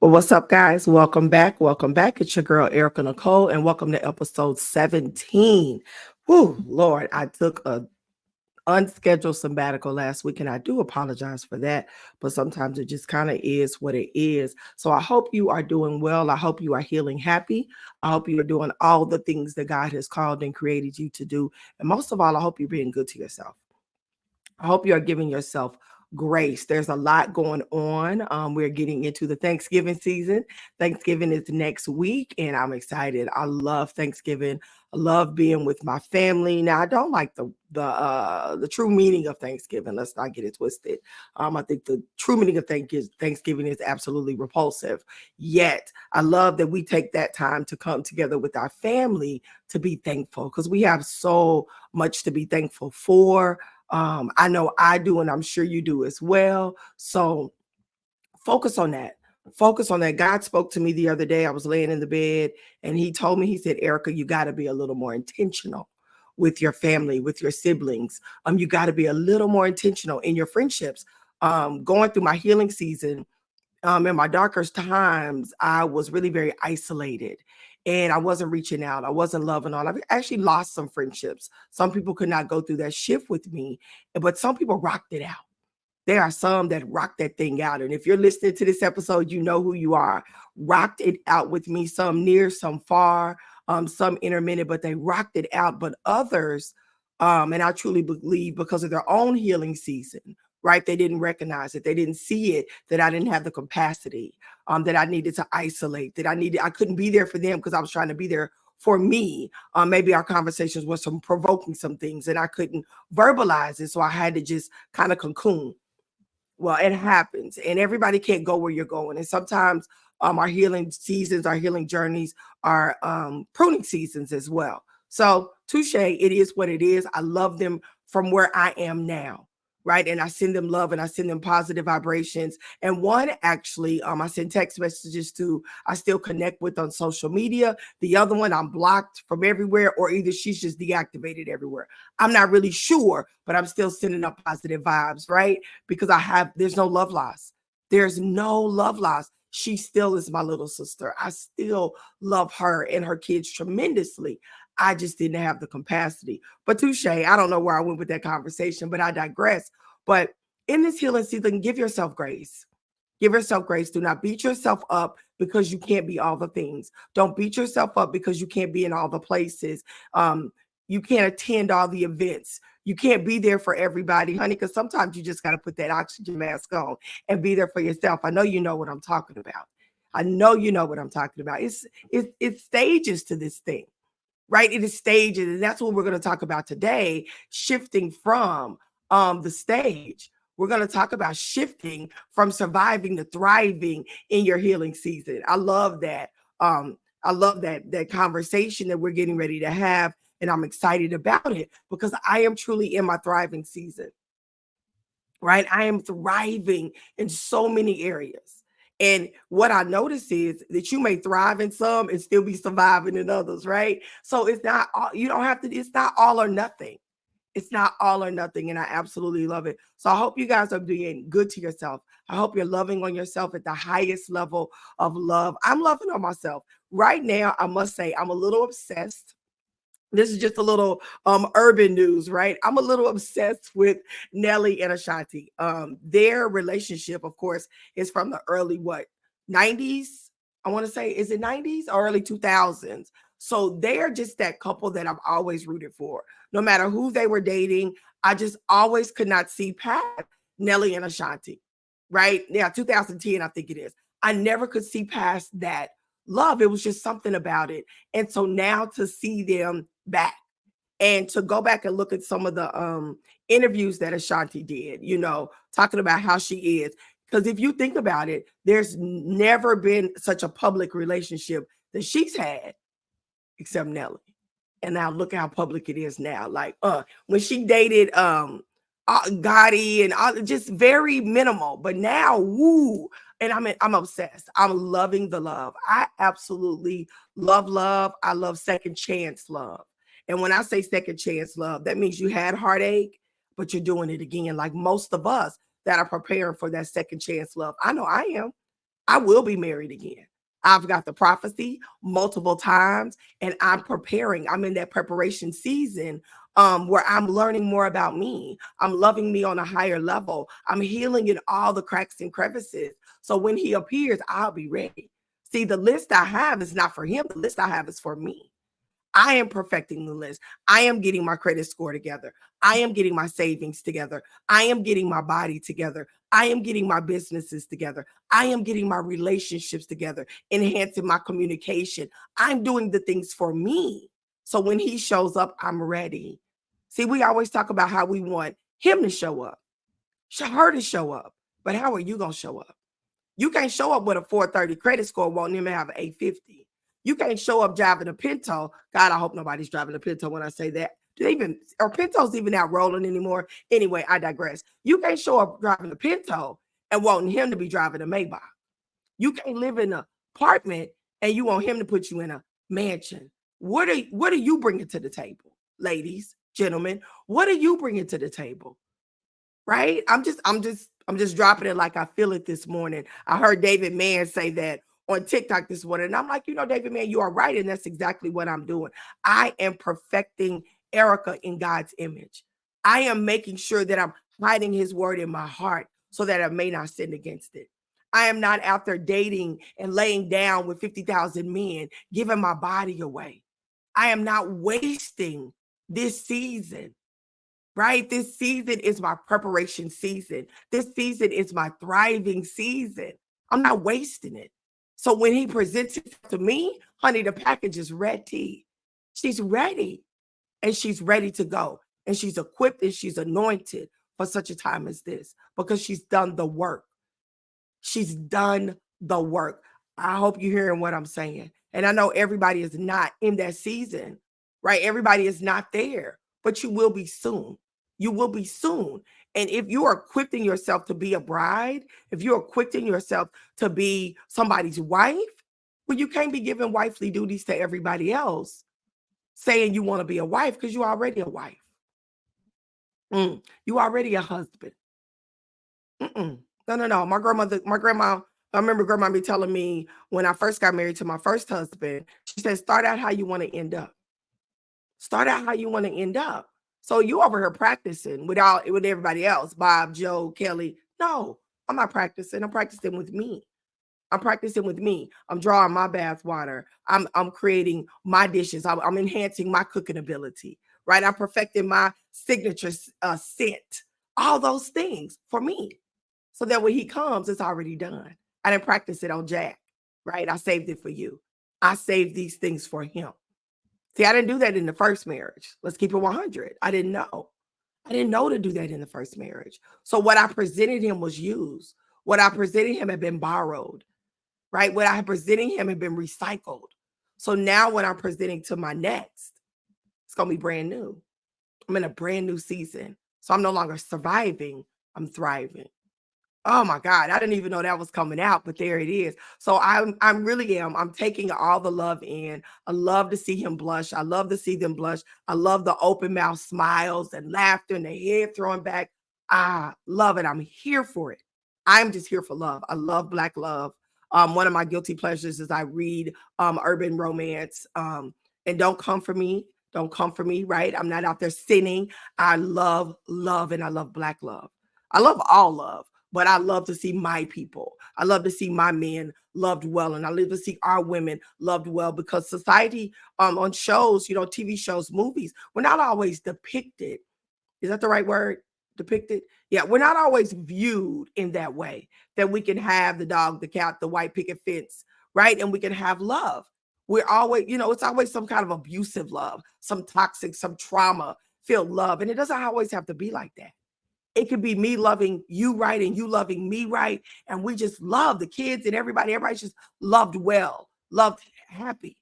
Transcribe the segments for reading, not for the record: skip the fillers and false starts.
Well, what's up, guys? Welcome back. Welcome back. It's your girl, Erica Nicole, and welcome to episode 17. Whoo, Lord, I took a unscheduled sabbatical last week, and I do apologize for that, but sometimes it just kind of is what it is. So I hope you are doing well. I hope you are healing happy. I hope you are doing all the things that God has called and created you to do. And most of all, I hope you're being good to yourself. I hope you are giving yourself grace. There's a lot going on. We're getting into the Thanksgiving season. Thanksgiving is next week, and I'm excited. I love Thanksgiving. I love being with my family. Now, I don't like the true meaning of Thanksgiving. Let's not get it twisted. I think the true meaning of Thanksgiving is absolutely repulsive. Yet, I love that we take that time to come together with our family to be thankful because we have so much to be thankful for. I know I do, and I'm sure you do as well. So focus on that. Focus on that. God spoke to me the other day. I was laying in the bed, and he told me, he said, Erica, you got to be a little more intentional with your family, with your siblings. You got to be a little more intentional in your friendships. Going through my healing season, in my darkest times, I was really very isolated and I wasn't reaching out. I wasn't loving on. I've actually lost some friendships. Some people could not go through that shift with me, but some people rocked it out. There are some that rocked that thing out. And if you're listening to this episode, you know who you are. Rocked it out with me, some near, some far, some intermittent, but they rocked it out. But others, and I truly believe because of their own healing season, right? They didn't recognize it. They didn't see it, that I didn't have the capacity, that I needed to isolate, I couldn't be there for them because I was trying to be there for me. Maybe our conversations were some provoking some things and I couldn't verbalize it. So I had to just kind of cocoon. Well, it happens, and everybody can't go where you're going. And sometimes our healing seasons, our healing journeys are pruning seasons as well. So, touche, it is what it is. I love them from where I am now, right? And I send them love and I send them positive vibrations. And one actually, I send text messages to, I still connect with on social media. The other one, I'm blocked from everywhere, or either she's just deactivated everywhere. I'm not really sure, but I'm still sending up positive vibes, right? Because there's no love loss. There's no love loss. She still is my little sister. I still love her and her kids tremendously. I just didn't have the capacity. But touche, I don't know where I went with that conversation, but I digress. But in this healing season, give yourself grace. Give yourself grace. Do not beat yourself up because you can't be all the things. Don't beat yourself up because you can't be in all the places. You can't attend all the events. You can't be there for everybody, honey, because sometimes you just got to put that oxygen mask on and be there for yourself. I know you know what I'm talking about. I know you know what I'm talking about. It's stages to this thing, right? It is stages, and that's what we're going to talk about today, shifting from the stage. We're going to talk about shifting from surviving to thriving in your healing season. I love that. I love that conversation that we're getting ready to have, and I'm excited about it because I am truly in my thriving season, right? I am thriving in so many areas. And what I notice is that you may thrive in some and still be surviving in others, right? So it's not all, you don't have to, it's not all or nothing. It's not all or nothing. And I absolutely love it. So I hope you guys are doing good to yourself. I hope you're loving on yourself at the highest level of love. I'm loving on myself. Right now, I must say, I'm a little obsessed. This is just a little urban news, right? I'm a little obsessed with Nelly and Ashanti. Their relationship, of course, is from the early 90s? I want to say, is it 90s or early 2000s? So they're just that couple that I've always rooted for. No matter who they were dating, I just always could not see past Nelly and Ashanti, right? Yeah, 2010, I think it is. I never could see past that love. It was just something about it. And so now to see them back and to go back and look at some of the interviews that Ashanti did, talking about how she is. Because if you think about it, there's never been such a public relationship that she's had except Nelly. And now look how public it is now. Like when she dated Gotti and just very minimal, but now woo. And I'm obsessed. I'm loving the love. I absolutely love love. I love second chance love. And when I say second chance love, that means you had heartache, but you're doing it again. Like most of us that are preparing for that second chance love. I know I am. I will be married again. I've got the prophecy multiple times, and I'm preparing. I'm in that preparation season where I'm learning more about me. I'm loving me on a higher level. I'm healing in all the cracks and crevices. So when he appears, I'll be ready. See, the list I have is not for him. The list I have is for me. I am perfecting the list. I am getting my credit score together. I am getting my savings together. I am getting my body together. I am getting my businesses together. I am getting my relationships together, enhancing my communication. I'm doing the things for me. So when he shows up, I'm ready. See, we always talk about how we want him to show up, her to show up. But how are you going to show up? You can't show up with a 430 credit score wanting him to have an 850. You can't show up driving a Pinto. God, I hope nobody's driving a Pinto when I say that. Do they even, are Pintos even out rolling anymore? Anyway, I digress. You can't show up driving a Pinto and wanting him to be driving a Maybach. You can't live in an apartment and you want him to put you in a mansion. What are you bringing to the table, ladies, gentlemen? What are you bringing to the table? Right? I'm just dropping it like I feel it this morning. I heard David Mann say that on TikTok this morning. And I'm like, David Mann, you are right. And that's exactly what I'm doing. I am perfecting Erica in God's image. I am making sure that I'm hiding his word in my heart so that I may not sin against it. I am not out there dating and laying down with 50,000 men, giving my body away. I am not wasting this season. Right? This season is my preparation season. This season is my thriving season. I'm not wasting it. So when he presents it to me, honey, the package is ready. She's ready and she's ready to go. And she's equipped and she's anointed for such a time as this because she's done the work. She's done the work. I hope you're hearing what I'm saying. And I know everybody is not in that season, right? Everybody is not there, but you will be soon. You will be soon. And if you are equipping yourself to be a bride, if you're equipping yourself to be somebody's wife, well, you can't be giving wifely duties to everybody else saying you want to be a wife because you're already a wife. You already a husband. No. My grandma, I remember grandma be telling me when I first got married to my first husband, she said, start out how you want to end up. Start out how you want to end up. So you over here practicing with everybody else, Bob, Joe, Kelly. No, I'm not practicing. I'm practicing with me. I'm practicing with me. I'm drawing my bath water. I'm creating my dishes. I'm enhancing my cooking ability, right? I'm perfecting my signature scent. All those things for me. So that when he comes, it's already done. I didn't practice it on Jack, right? I saved it for you. I saved these things for him. See, I didn't do that in the first marriage. Let's keep it 100. I didn't know. I didn't know to do that in the first marriage. So what I presented him was used. What I presented him had been borrowed, right? What I had presented him had been recycled. So now when I'm presenting to my next, it's going to be brand new. I'm in a brand new season. So I'm no longer surviving. I'm thriving. Oh my God, I didn't even know that was coming out, but there it is. So I'm really I'm taking all the love in. I love to see him blush. I love to see them blush. I love the open mouth smiles and laughter and the head throwing back. I love it. I'm here for it. I'm just here for love. I love Black love. One of my guilty pleasures is I read urban romance. And don't come for me. Don't come for me, right? I'm not out there sinning. I love love and I love Black love. I love all love. But I love to see my people. I love to see my men loved well. And I love to see our women loved well because society on shows, TV shows, movies, we're not always depicted. Is that the right word? Depicted? Yeah, we're not always viewed in that way that we can have the dog, the cat, the white picket fence, right? And we can have love. We're always, it's always some kind of abusive love, some toxic, some trauma filled love. And it doesn't always have to be like that. It could be me loving you right and you loving me right. And we just love the kids and everybody's just loved well, loved happy.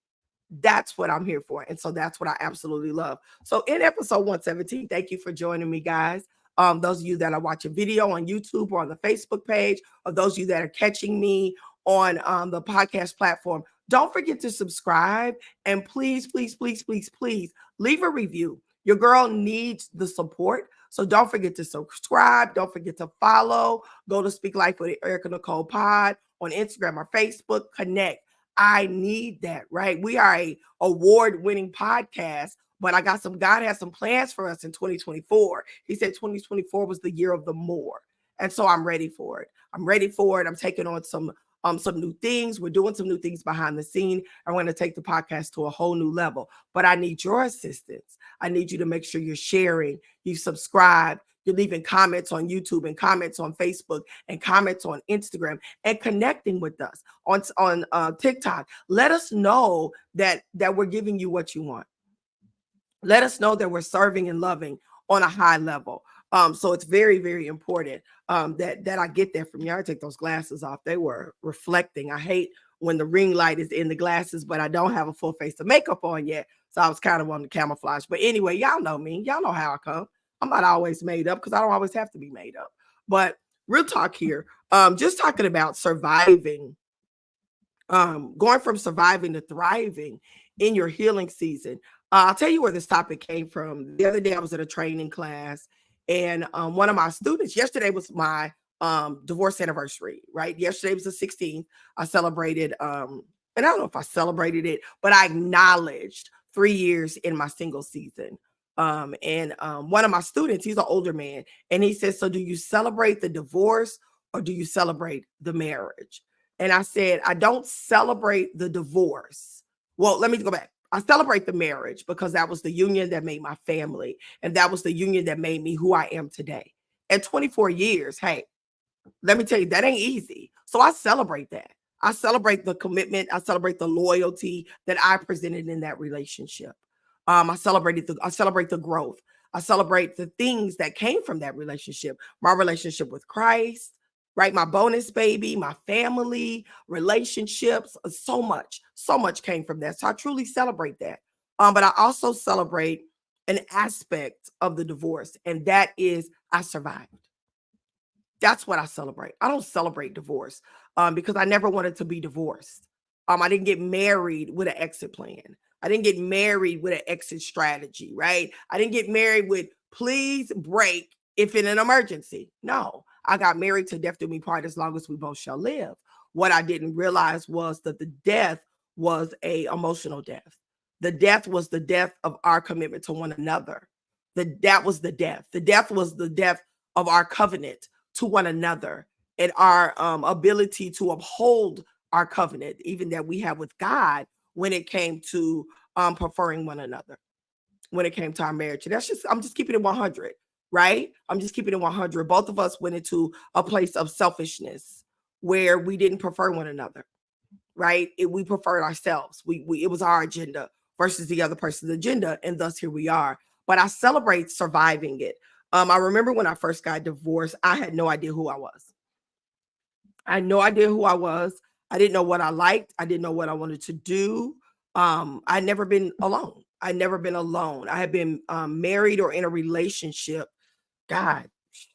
That's what I'm here for. And so that's what I absolutely love. So in episode 117, thank you for joining me, guys. Those of you that are watching video on YouTube or on the Facebook page, or those of you that are catching me on the podcast platform, don't forget to subscribe and please, please, please, please, please leave a review. Your girl needs the support. So don't forget to subscribe. Don't forget to follow. Go to Speak Life with ErikaNiCole Pod on Instagram or Facebook, connect. I need that, right? We are a award-winning podcast, but God has some plans for us in 2024. He said 2024 was the year of the more. And so I'm ready for it. I'm ready for it. I'm taking on some new things. We're doing some new things behind the scene. I want to take the podcast to a whole new level. But I need your assistance. I need you to make sure you're sharing, you subscribe, you're leaving comments on YouTube and comments on Facebook and comments on Instagram and connecting with us on TikTok. Let us know that we're giving you what you want. Let us know that we're serving and loving on a high level. So it's very, very important that I get that from you. I take those glasses off. They were reflecting. I hate when the ring light is in the glasses, but I don't have a full face of makeup on yet. So I was kind of on the camouflage. But anyway, y'all know me. Y'all know how I come. I'm not always made up because I don't always have to be made up. But real talk here. Just talking about surviving, going from surviving to thriving in your healing season. I'll tell you where this topic came from. The other day I was at a training class, and one of my students, yesterday was my divorce anniversary, right? Yesterday was the 16th. I celebrated, and I don't know if I celebrated it, but I acknowledged 3 years in my single season. And one of my students, he's an older man, and he says, so do you celebrate the divorce or do you celebrate the marriage? And I said, I don't celebrate the divorce. Well, let me go back. I celebrate the marriage because that was the union that made my family. And that was the union that made me who I am today. At 24 years, hey, let me tell you, that ain't easy. So I celebrate that. I celebrate the commitment. I celebrate the loyalty that I presented in that relationship. I celebrate the growth. I celebrate the things that came from that relationship. My relationship with Christ, right? My bonus baby, my family, relationships, so much came from that. So I truly celebrate that. But I also celebrate an aspect of the divorce, and that is I survived. That's what I celebrate. I don't celebrate divorce because I never wanted to be divorced. I didn't get married with an exit plan. I didn't get married with an exit strategy, right? I didn't get married with please break if in an emergency. No, I got married to death do me part as long as we both shall live. What I didn't realize was that the death was a emotional death. The death was the death of our commitment to one another. That was the death. The death was the death of our covenant to one another and our ability to uphold our covenant, even that we have with God when it came to preferring one another, when it came to our marriage. And I'm just keeping it 100, right? I'm just keeping it 100. Both of us went into a place of selfishness where we didn't prefer one another, right? We preferred ourselves. It was our agenda versus the other person's agenda. And thus here we are. But I celebrate surviving it. I remember when I first got divorced, I had no idea who I was. I had no idea who I was. I didn't know what I liked. I didn't know what I wanted to do. I'd never been alone. I'd never been alone. I had been married or in a relationship. God,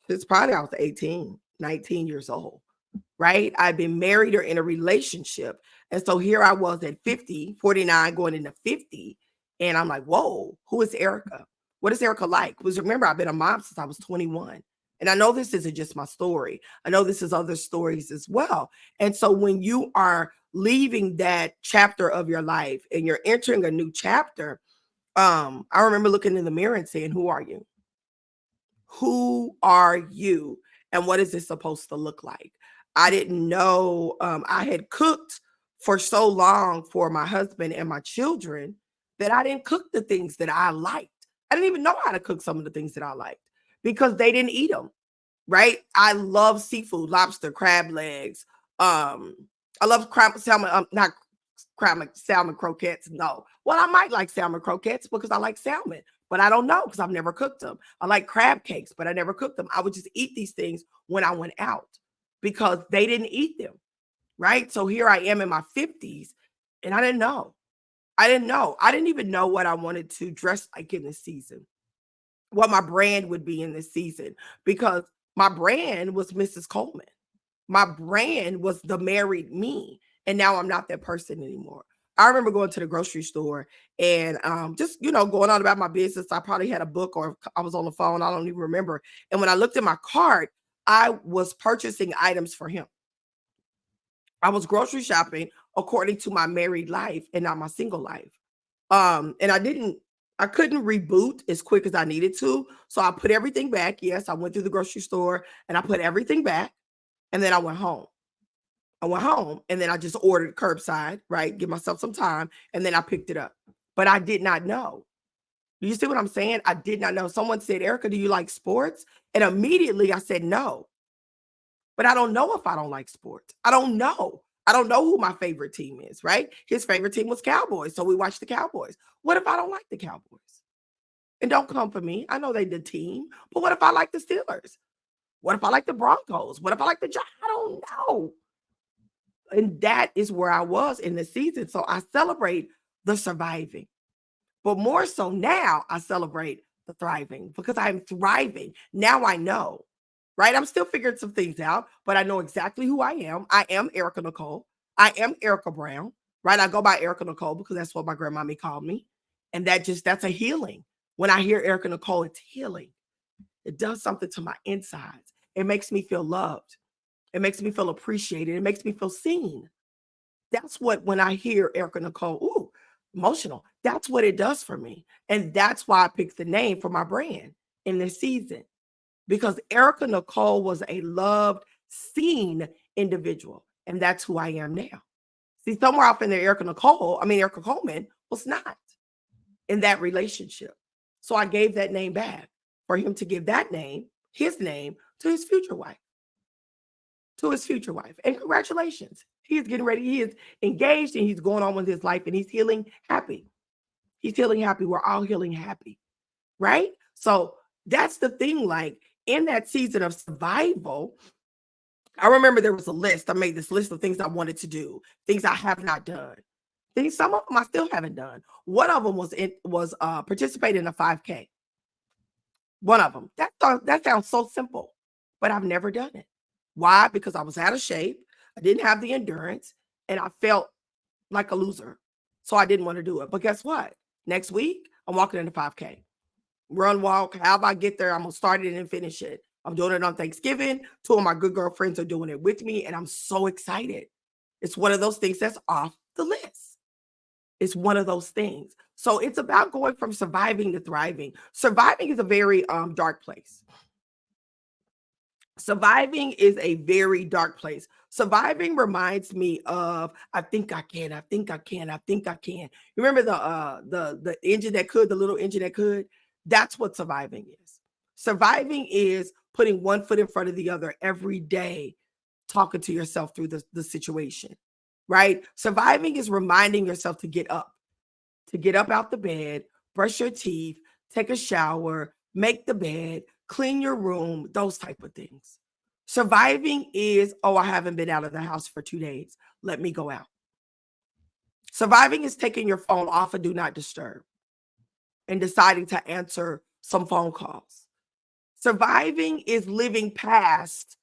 it's probably I was 18, 19 years old, right? I'd been married or in a relationship. And so here I was at 50, 49, going into 50. And I'm like, whoa, who is Erika? What is Erika like? Because remember, I've been a mom since I was 21. And I know this isn't just my story. I know this is other stories as well. And so when you are leaving that chapter of your life and you're entering a new chapter, I remember looking in the mirror and saying, who are you? Who are you? And what is this supposed to look like? I didn't know. I had cooked for so long for my husband and my children that I didn't cook the things that I liked. I didn't even know how to cook some of the things that I liked because they didn't eat them, right? I love seafood, lobster, crab legs. I love crab salmon, not crab salmon croquettes. No. Well, I might like salmon croquettes because I like salmon, but I don't know because I've never cooked them. I like crab cakes, but I never cooked them. I would just eat these things when I went out because they didn't eat them, right? So here I am in my 50s and I didn't know. I didn't know. I didn't even know what I wanted to dress like in this season, what my brand would be in this season, because my brand was Mrs. Coleman. My brand was the married me. And now I'm not that person anymore. I remember going to the grocery store and just, going on about my business. I probably had a book or I was on the phone. I don't even remember. And when I looked at my cart, I was purchasing items for him. I was grocery shopping according to my married life and not my single life. And I couldn't reboot as quick as I needed to. So I put everything back. Yes, I went to the grocery store and I put everything back. And then I went home. And then I just ordered curbside, right? Give myself some time. And then I picked it up. But I did not know. Do you see what I'm saying? I did not know. Someone said, Erica, do you like sports? And immediately I said no. But I don't know if I don't like sports. I don't know. I don't know who my favorite team is, right? His favorite team was Cowboys. So we watched the Cowboys. What if I don't like the Cowboys? And don't come for me. I know they the team. But what if I like the Steelers? What if I like the Broncos? What if I like the Giants? I don't know. And that is where I was in the season. So I celebrate the surviving. But more so now, I celebrate the thriving because I'm thriving. Now I know, right? I'm still figuring some things out, but I know exactly who I am. I am ErikaNiCole. I am Erica Brown, right? I go by ErikaNiCole because that's what my grandmommy called me. And that's a healing. When I hear ErikaNiCole, it's healing. It does something to my insides. It makes me feel loved. It makes me feel appreciated. It makes me feel seen. That's what, when I hear ErikaNiCole, ooh, emotional, that's what it does for me. And that's why I picked the name for my brand in this season, because ErikaNiCole was a loved, seen individual. And that's who I am now. See, somewhere off in there, Erica Coleman was not in that relationship. So I gave that name back for him to give that name, his name, to his future wife. And congratulations. He is getting ready. He is engaged and he's going on with his life and he's healing happy. He's healing happy. We're all healing happy. Right? So that's the thing. Like in that season of survival, I remember there was a list. I made this list of things I wanted to do, things I have not done. Some of them I still haven't done. One of them was participate in a 5K. One of them. That sounds so simple, but I've never done it. Why? Because I was out of shape. I didn't have the endurance and I felt like a loser. So I didn't want to do it. But guess what? Next week, I'm walking in the 5K. Run, walk, however I get there, I'm going to start it and finish it. I'm doing it on Thanksgiving. 2 of my good girlfriends are doing it with me and I'm so excited. It's one of those things that's off the list. It's one of those things. So it's about going from surviving to thriving. Surviving is a very dark place. Surviving is a very dark place. Surviving reminds me of I think I can. You remember the engine that could, the little engine that could? That's what surviving is. Surviving is putting one foot in front of the other every day, talking to yourself through the situation, right? Surviving is reminding yourself to get up out the bed, brush your teeth, take a shower, make the bed, clean your room, those type of things. Surviving is, oh, I haven't been out of the house for 2 days. Let me go out. Surviving is taking your phone off of do not disturb and deciding to answer some phone calls. Surviving is living past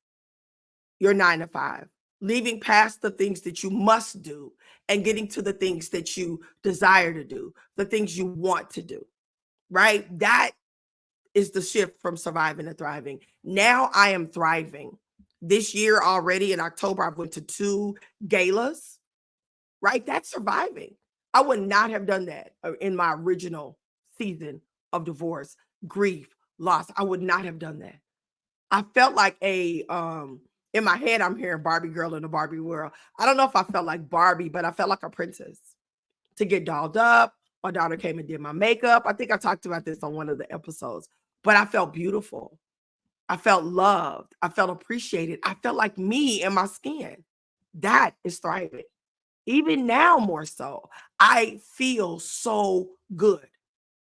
your 9 to 5, leaving past the things that you must do and getting to the things that you desire to do, the things you want to do, right? That is the shift from surviving to thriving. Now I am thriving. This year already in October, I went to 2 galas, right? That's surviving. I would not have done that in my original season of divorce, grief, loss. I would not have done that. I felt like in my head, I'm hearing Barbie girl in the Barbie world. I don't know if I felt like Barbie, but I felt like a princess to get dolled up. My daughter came and did my makeup. I think I talked about this on one of the episodes, but I felt beautiful. I felt loved. I felt appreciated. I felt like me in my skin. That is thriving. Even now, more so, I feel so good.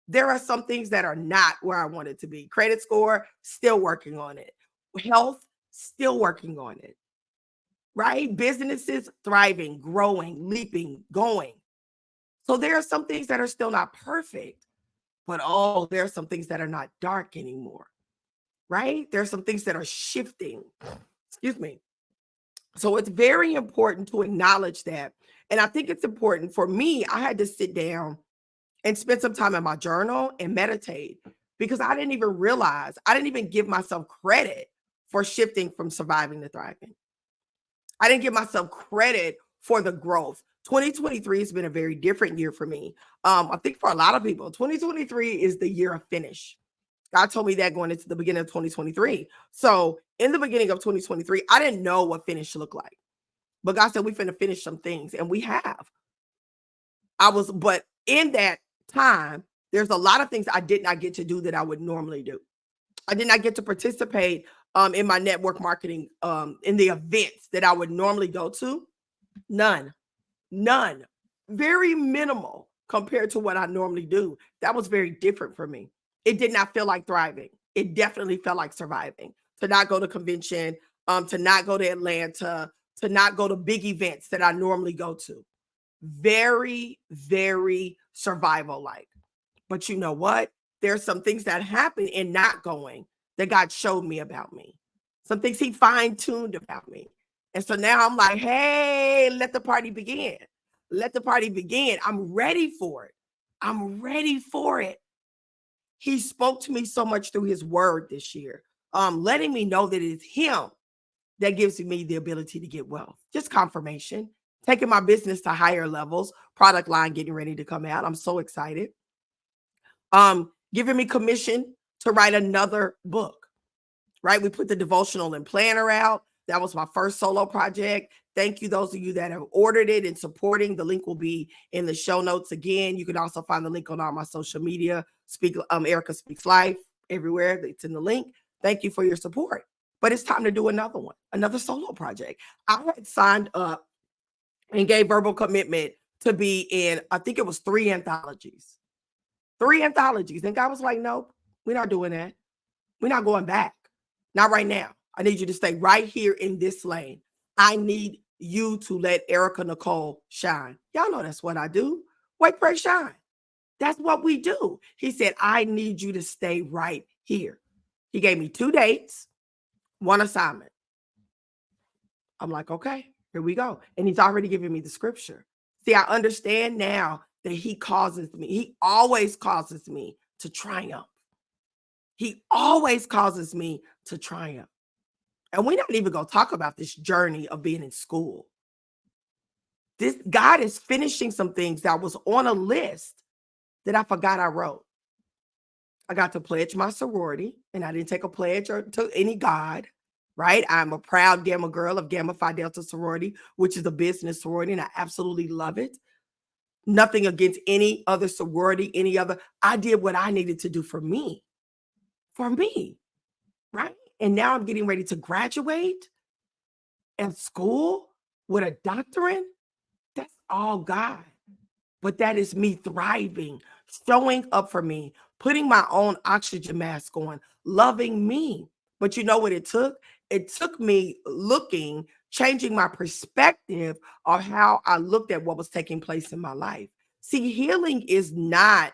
There are some things that are not where I want it to be. Credit score, still working on it. Health, still working on it. Right? Businesses thriving, growing, leaping, going. So there are some things that are still not perfect, but there are some things that are not dark anymore. Right? There are some things that are shifting. Excuse me. So it's very important to acknowledge that. And I think it's important for me. I had to sit down and spend some time in my journal and meditate because I didn't even give myself credit for shifting from surviving to thriving. I didn't give myself credit for the growth. 2023 has been a very different year for me. I think for a lot of people, 2023 is the year of finish. God told me that going into the beginning of 2023. So in the beginning of 2023, I didn't know what finish looked like. But God said we finna finish some things, and we have. But in that time, there's a lot of things I did not get to do that I would normally do. I did not get to participate in my network marketing in the events that I would normally go to. None. None. Very minimal compared to what I normally do. That was very different for me. It did not feel like thriving. It definitely felt like surviving. To not go to convention, to not go to Atlanta, to not go to big events that I normally go to. Very, very survival like. But you know what? There's some things that happen in not going that God showed me about me. Some things he fine-tuned about me. And so now I'm like, hey, let the party begin. Let the party begin. I'm ready for it. I'm ready for it. He spoke to me so much through his word this year, letting me know that it's him that gives me the ability to get wealth. Just confirmation. Taking my business to higher levels, product line getting ready to come out. I'm so excited. Giving me commission to write another book, right? We put the devotional and planner out. That was my first solo project. Thank you, those of you that have ordered it and supporting. The link will be in the show notes. Again, you can also find the link on all my social media. Erika Speaks Life everywhere. It's in the link. Thank you for your support. But it's time to do another one, another solo project. I had signed up and gave verbal commitment to be in, I think it was 3 anthologies. 3 anthologies. And God was like, nope, we're not doing that. We're not going back. Not right now. I need you to stay right here in this lane. I need you to let ErikaNiCole shine. Y'all know that's what I do. Wait, pray, shine. That's what we do. He said, I need you to stay right here. He gave me 2 dates, 1 assignment. I'm like, okay, here we go. And he's already given me the scripture. See, I understand now that he always causes me to triumph. He always causes me to triumph. And we're not even going to talk about this journey of being in school. This God is finishing some things that was on a list that I forgot I wrote. I got to pledge my sorority, and I didn't take a pledge to any god, right? I'm a proud Gamma girl of Gamma Phi Delta sorority, which is a business sorority, and I absolutely love it. Nothing against any other sorority, I did what I needed to do for me, right? And now I'm getting ready to graduate at school with a doctorate. That's all God. But that is me thriving, showing up for me, putting my own oxygen mask on, loving me. But you know what it took? It took me changing my perspective of how I looked at what was taking place in my life. See, healing is not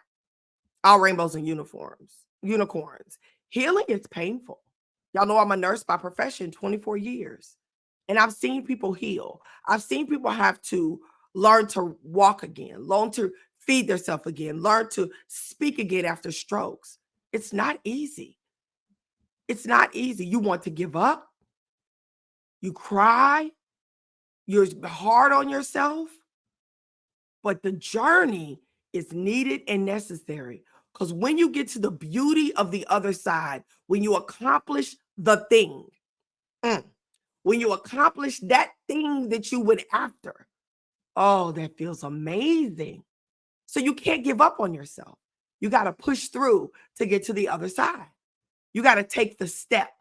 all rainbows and unicorns. Healing is painful. Y'all know I'm a nurse by profession, 24 years. And I've seen people heal. I've seen people have to learn to walk again, learn to feed themselves again, learn to speak again after strokes. It's not easy. It's not easy. You want to give up. You cry. You're hard on yourself. But the journey is needed and necessary. Because when you get to the beauty of the other side, when you accomplish the thing, when you accomplish that thing that you went after, oh, that feels amazing. So you can't give up on yourself. You got to push through to get to the other side. You got to take the step,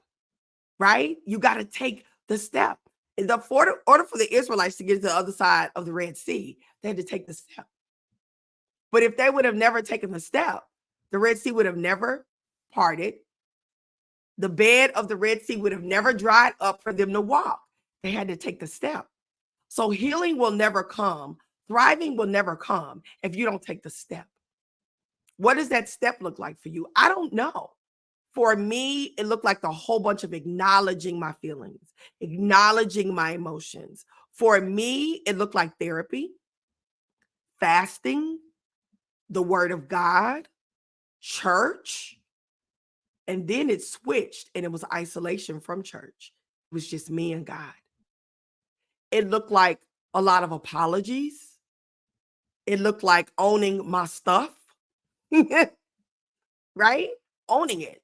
right? You got to take the step. In order for the Israelites to get to the other side of the Red Sea, they had to take the step. But if they would have never taken the step, the Red Sea would have never parted. The bed of the Red Sea would have never dried up for them to walk. They had to take the step. So healing will never come. Thriving will never come if you don't take the step. What does that step look like for you? I don't know. For me, it looked like a whole bunch of acknowledging my feelings, acknowledging my emotions. For me, it looked like therapy, fasting, the word of God, church. And then it switched and it was isolation from church. It was just me and God. It looked like a lot of apologies. It looked like owning my stuff, right? Owning it.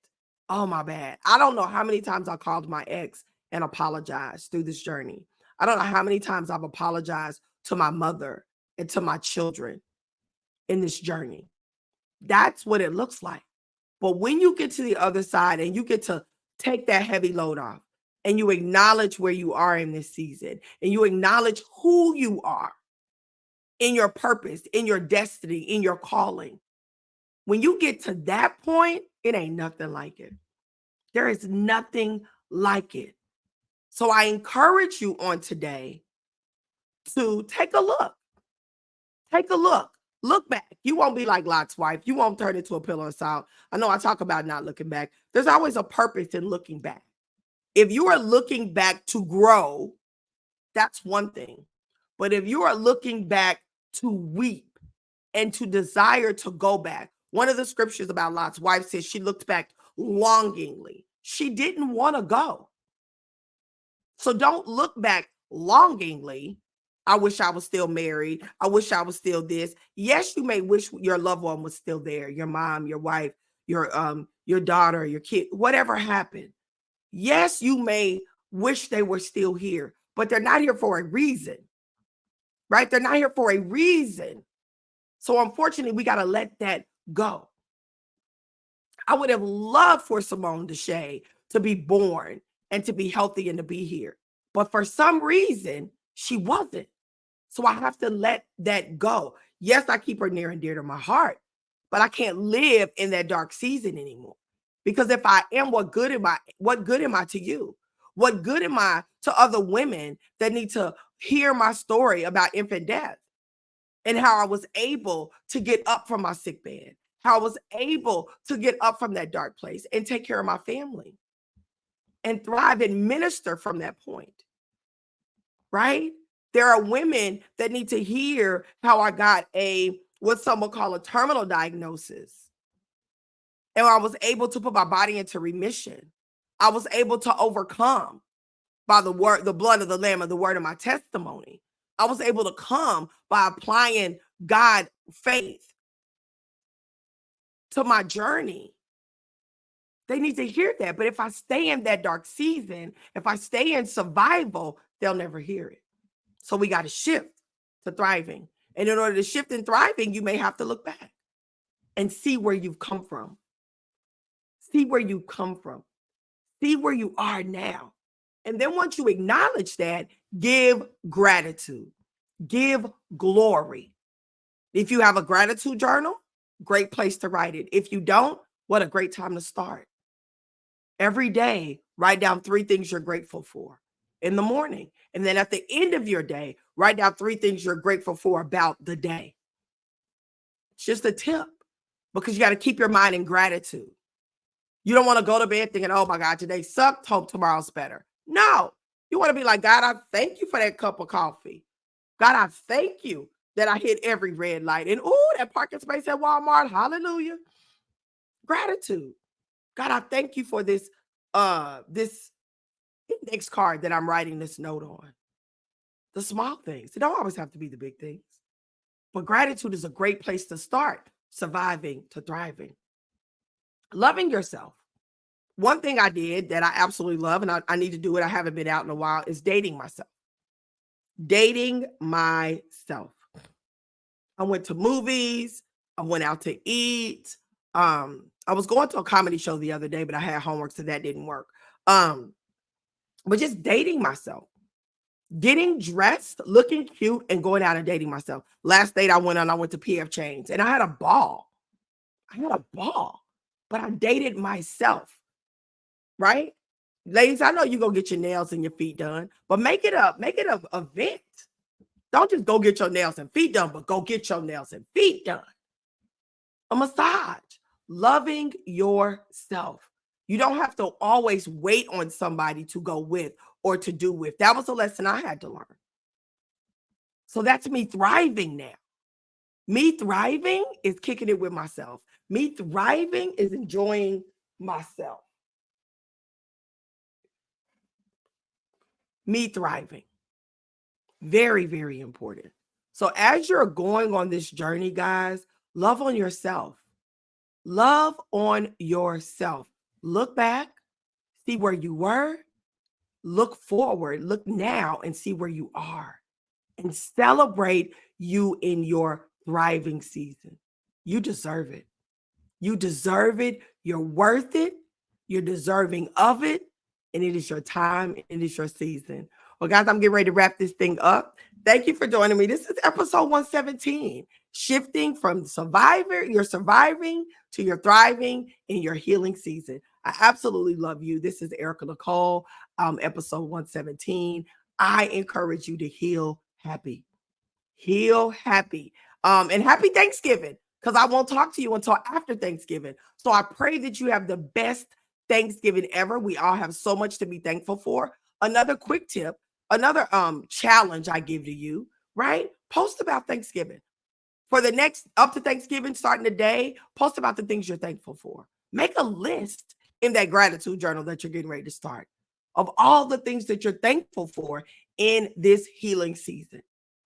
Oh, my bad. I don't know how many times I called my ex and apologized through this journey. I don't know how many times I've apologized to my mother and to my children in this journey. That's what it looks like. But when you get to the other side and you get to take that heavy load off and you acknowledge where you are in this season and you acknowledge who you are in your purpose, in your destiny, in your calling, when you get to that point, it ain't nothing like it. There is nothing like it. So I encourage you on today to take a look. Take a look. Look back. You won't be like Lot's wife. You won't turn into a pillar of salt. I know I talk about not looking back. There's always a purpose in looking back. If you are looking back to grow, that's one thing. But if you are looking back to weep and to desire to go back, one of the scriptures about Lot's wife says she looked back longingly. She didn't want to go. So don't look back longingly. I wish I was still married. I wish I was still this. Yes, you may wish your loved one was still there, your mom, your wife, your daughter, your kid, whatever happened. Yes, you may wish they were still here, but they're not here for a reason, right? They're not here for a reason. So unfortunately, we got to let that go. I would have loved for Simone Deshay to be born and to be healthy and to be here. But for some reason, she wasn't. So I have to let that go. Yes, I keep her near and dear to my heart, but I can't live in that dark season anymore. Because if I am, what good am I to you? What good am I to other women that need to hear my story about infant death and how I was able to get up from my sick bed, how I was able to get up from that dark place and take care of my family and thrive and minister from that point, right? There are women that need to hear how I got what some will call a terminal diagnosis. And I was able to put my body into remission. I was able to overcome by the blood of the Lamb and the word of my testimony. I was able to come by applying God faith to my journey. They need to hear that. But if I stay in that dark season, if I stay in survival, they'll never hear it. So we got to shift to thriving. And in order to shift in thriving, you may have to look back and see where you've come from. See where you come from. See where you are now. And then once you acknowledge that, give gratitude. Give glory. If you have a gratitude journal, great place to write it. If you don't, what a great time to start. Every day, write down 3 things you're grateful for in the morning. And then at the end of your day, write down 3 things you're grateful for about the day. It's just a tip because you got to keep your mind in gratitude. You don't want to go to bed thinking, oh my God, today sucked. Hope tomorrow's better. No, you want to be like, God, I thank you for that cup of coffee. God, I thank you that I hit every red light. And that parking space at Walmart. Hallelujah. Gratitude. God, I thank you for this index card that I'm writing this note on. The small things. It don't always have to be the big things. But gratitude is a great place to start surviving to thriving. Loving yourself. One thing I did that I absolutely love, and I need to do it, I haven't been out in a while, is dating myself. Dating myself. I went to movies. I went out to eat. I was going to a comedy show the other day, but I had homework, so that didn't work. But just dating myself. Getting dressed, looking cute, and going out and dating myself. Last date I went to PF Chang's, and I had a ball. But I dated myself, right? Ladies, I know you go get your nails and your feet done, but make it an event. Don't just go get your nails and feet done, but go get your nails and feet done. A massage. Loving yourself. You don't have to always wait on somebody to go with or to do with. That was a lesson I had to learn. So that's me thriving now. Me thriving is kicking it with myself. Me thriving is enjoying myself. Me thriving. Very, very important. So as you're going on this journey, guys, love on yourself. Love on yourself. Look back, see where you were, look forward, look now, and see where you are, and celebrate you in your thriving season. You deserve it. You deserve it. You're worth it. You're deserving of it. And it is your time. And it is your season. Well, guys, I'm getting ready to wrap this thing up. Thank you for joining me. This is episode 117. Shifting from you're surviving to your thriving in your healing season. I absolutely love you. This is ErikaNiCole, episode 117. I encourage you to heal happy. Heal happy. And happy Thanksgiving, because I won't talk to you until after Thanksgiving. So I pray that you have the best Thanksgiving ever. We all have so much to be thankful for. Another quick tip, another challenge I give to you, right? Post about Thanksgiving. For the next up to Thanksgiving, starting the day, post about the things you're thankful for. Make a list in that gratitude journal that you're getting ready to start of all the things that you're thankful for in this healing season.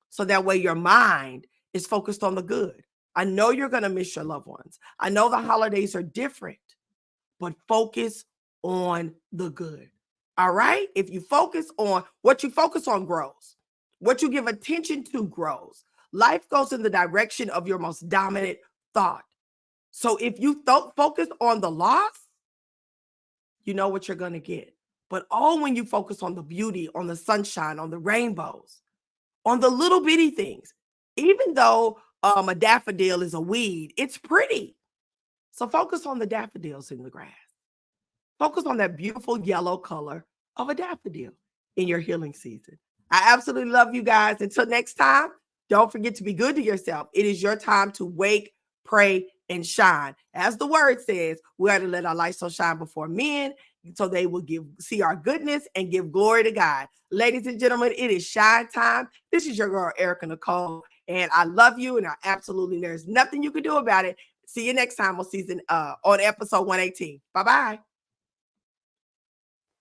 So that way your mind is focused on the good. I know you're going to miss your loved ones. I know the holidays are different, but focus on the good. All right? If you focus on what you focus on grows, what you give attention to grows. Life goes in the direction of your most dominant thought. So if you focus on the loss, you know what you're going to get. But when you focus on the beauty, on the sunshine, on the rainbows, on the little bitty things, even though a daffodil is a weed, it's pretty. So focus on the daffodils in the grass. Focus on that beautiful yellow color of a daffodil in your healing season. I absolutely love you guys. Until next time, don't forget to be good to yourself. It is your time to wake, pray, and shine. As the word says, we are to let our light so shine before men so they will see our goodness and give glory to God. Ladies and gentlemen, it is shine time. This is your girl, ErikaNiCole, and I love you, and there's nothing you can do about it. See you next time on episode 118. Bye-bye.